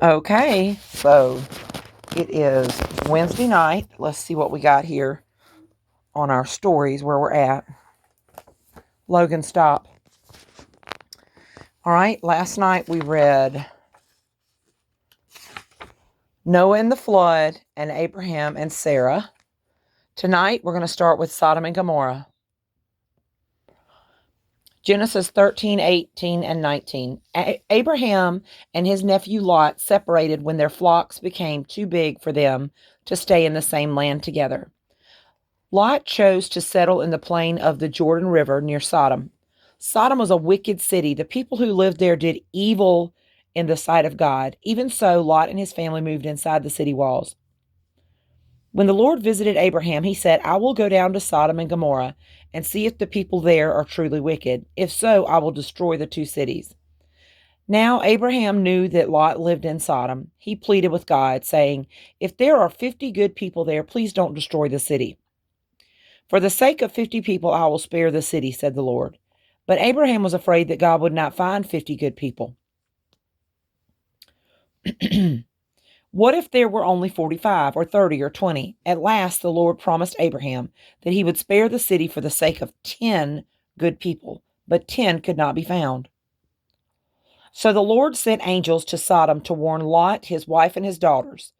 Okay, so it is Wednesday night. Let's see what we got here on our stories where we're at. Logan, stop. All right, last night we read Noah and the flood and Abraham and Sarah. Tonight we're going to start with Sodom and Gomorrah. Genesis 13, 18, and 19. Abraham and his nephew Lot separated when their flocks became too big for them to stay in the same land together. Lot chose to settle in the plain of the Jordan River near Sodom. Sodom was a wicked city. The people who lived there did evil in the sight of God. Even so, Lot and his family moved inside the city walls. When the Lord visited Abraham, he said, I will go down to Sodom and Gomorrah and see if the people there are truly wicked. If so, I will destroy the two cities. Now Abraham knew that Lot lived in Sodom. He pleaded with God, saying, If there are 50 good people there, please don't destroy the city. For the sake of 50 people, I will spare the city, said the Lord. But Abraham was afraid that God would not find 50 good people. What if there were only 45 or 30 or 20? At last, the Lord promised Abraham that he would spare the city for the sake of 10 good people, but 10 could not be found. So the Lord sent angels to Sodom to warn Lot, his wife, and his daughters.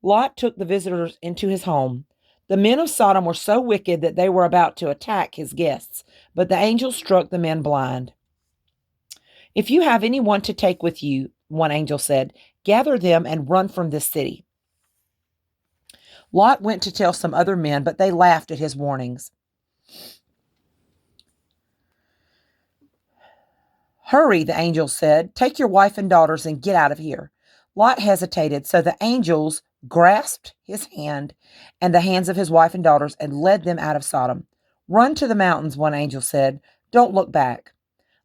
Lot took the visitors into his home. The men of Sodom were so wicked that they were about to attack his guests, but the angels struck the men blind. If you have anyone to take with you, one angel said, gather them and run from this city. Lot went to tell some other men, but they laughed at his warnings. Hurry, the angel said. Take your wife and daughters and get out of here. Lot hesitated, so the angels grasped his hand and the hands of his wife and daughters and led them out of Sodom. Run to the mountains, one angel said. Don't look back.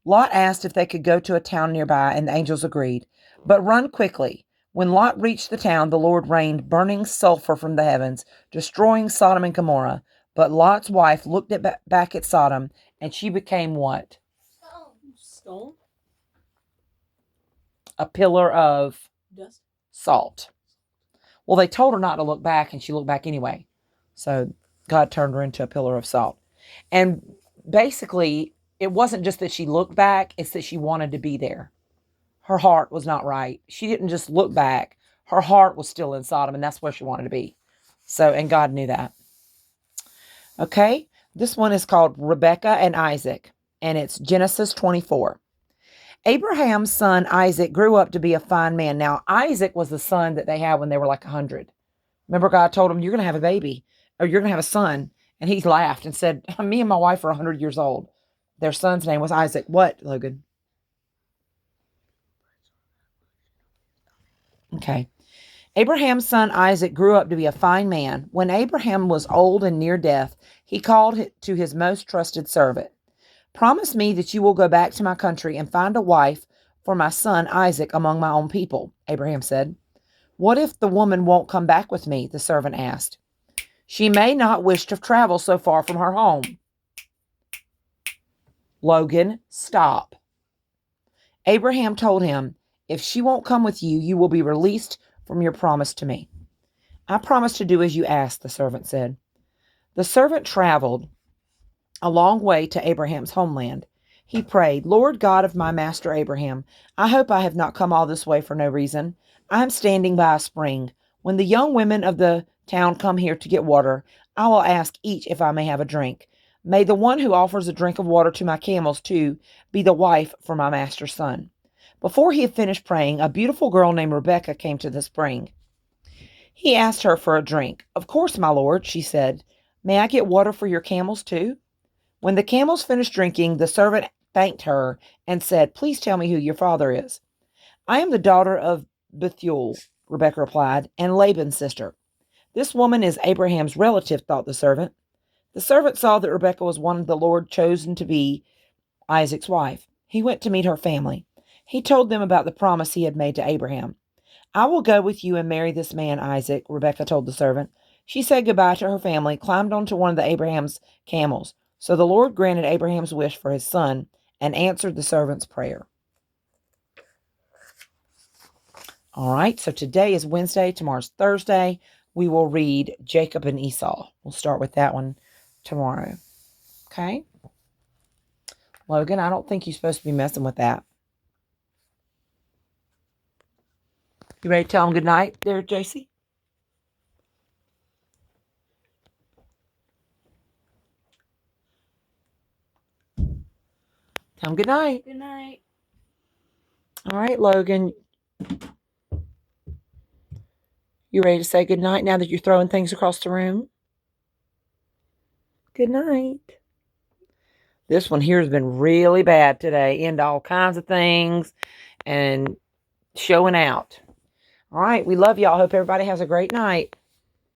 Lot asked if they could go to a town nearby, and the angels agreed. But run quickly. When Lot reached the town, the Lord rained burning sulfur from the heavens, destroying Sodom and Gomorrah. But Lot's wife looked back at Sodom, and she became what? Stone? A pillar of Dust? salt. Well, they told her not to look back, and she looked back anyway. So God turned her into a pillar of salt. And basically, it wasn't just that she looked back, it's that she wanted to be there. Her heart was not right. She didn't just look back. Her heart was still in Sodom, and that's where she wanted to be. So, and God knew that. Okay, this one is called Rebecca and Isaac, and it's Genesis 24. Abraham's son Isaac grew up to be a fine man. Now, Isaac was the son that they had when they were like 100. Remember, God told him, you're going to have a baby, or you're going to have a son. And he laughed and said, me and my wife are 100 years old. Their son's name was Isaac. What, Logan? Okay. Abraham's son Isaac grew up to be a fine man. When Abraham was old and near death, he called to his most trusted servant. Promise me that you will go back to my country and find a wife for my son Isaac among my own people, Abraham said. What if the woman won't come back with me? The servant asked. She may not wish to travel so far from her home. Logan, stop. Abraham told him, if she won't come with you, you will be released from your promise to me. I promise to do as you asked, the servant said. The servant traveled a long way to Abraham's homeland. He prayed, Lord God of my master Abraham, I hope I have not come all this way for no reason. I am standing by a spring. When the young women of the town come here to get water, I will ask each if I may have a drink. May the one who offers a drink of water to my camels, too, be the wife for my master's son. Before he had finished praying, a beautiful girl named Rebecca came to the spring. He asked her for a drink. Of course, my lord, she said. May I get water for your camels, too? When the camels finished drinking, the servant thanked her and said, Please tell me who your father is. I am the daughter of Bethuel, Rebecca replied, and Laban's sister. This woman is Abraham's relative, thought the servant. The servant saw that Rebecca was one of the Lord chosen to be Isaac's wife. He went to meet her family. He told them about the promise he had made to Abraham. I will go with you and marry this man, Isaac, Rebecca told the servant. She said goodbye to her family, climbed onto one of the Abraham's camels. So the Lord granted Abraham's wish for his son and answered the servant's prayer. All right, so today is Wednesday. Tomorrow's Thursday. We will read Jacob and Esau. We'll start with that one tomorrow. Okay? Logan, I don't think you're supposed to be messing with that. You ready to tell them good night there, JC? Tell them good night. Good night. All right, Logan. You ready to say good night now that you're throwing things across the room? Good night. This one here has been really bad today. Into all kinds of things and showing out. All right, we love y'all. Hope everybody has a great night.